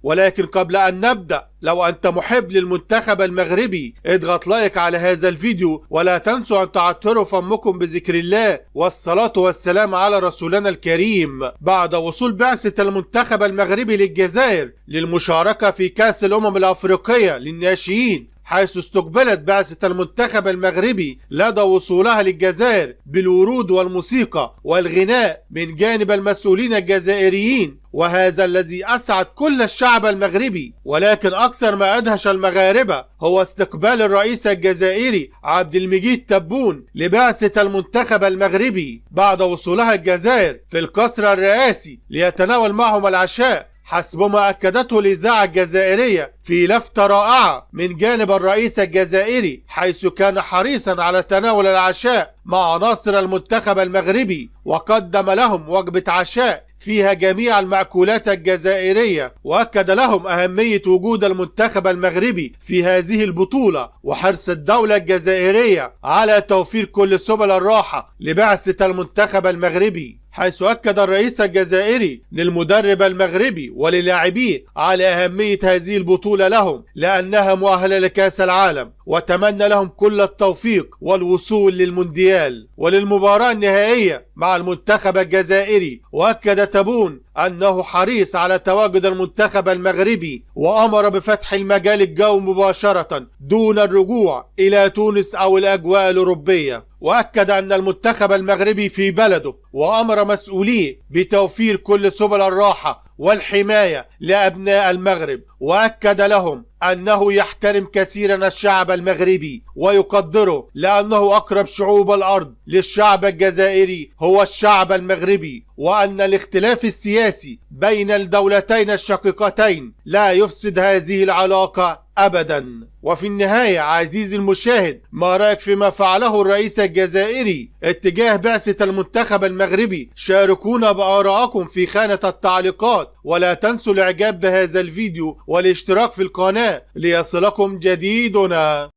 ولكن قبل أن نبدأ، لو أنت محب للمنتخب المغربي اضغط لايك على هذا الفيديو، ولا تنسوا أن تعطروا فمكم بذكر الله والصلاة والسلام على رسولنا الكريم. بعد وصول بعثة المنتخب المغربي للجزائر للمشاركة في كأس الأمم الأفريقية للناشئين، حيث استقبلت بعثة المنتخب المغربي لدى وصولها للجزائر بالورود والموسيقى والغناء من جانب المسؤولين الجزائريين، وهذا الذي أسعد كل الشعب المغربي. ولكن أكثر ما أدهش المغاربة هو استقبال الرئيس الجزائري عبد المجيد تبون لبعثة المنتخب المغربي بعد وصولها الجزائر في القصر الرئاسي ليتناول معهم العشاء، حسب ما أكدته الإذاعة الجزائرية في لفتة رائعة من جانب الرئيس الجزائري، حيث كان حريصا على تناول العشاء مع عناصر المنتخب المغربي، وقدم لهم وجبة عشاء فيها جميع المأكولات الجزائرية، وأكد لهم أهمية وجود المنتخب المغربي في هذه البطولة، وحرص الدولة الجزائرية على توفير كل سبل الراحة لبعثة المنتخب المغربي، حيث أكد الرئيس الجزائري للمدرب المغربي وللاعبيه على أهمية هذه البطولة لهم لأنها مؤهلة لكأس العالم، وتمنى لهم كل التوفيق والوصول للمونديال وللمباراة النهائية مع المنتخب الجزائري. وأكد تبون أنه حريص على تواجد المنتخب المغربي، وأمر بفتح المجال الجوي مباشرة دون الرجوع إلى تونس أو الأجواء الأوروبية. وأكد أن المنتخب المغربي في بلده، وأمر مسؤوليه بتوفير كل سبل الراحة والحماية لأبناء المغرب، وأكد لهم أنه يحترم كثيرا الشعب المغربي ويقدره، لأنه أقرب شعوب الأرض للشعب الجزائري هو الشعب المغربي، وأن الاختلاف السياسي بين الدولتين الشقيقتين لا يفسد هذه العلاقة أبدا. وفي النهاية عزيزي المشاهد، ما رأيك فيما فعله الرئيس الجزائري اتجاه بعثة المنتخب المغربي؟ شاركونا بآرائكم في خانة التعليقات، ولا تنسوا الاعجاب بهذا الفيديو والاشتراك في القناة ليصلكم جديدنا.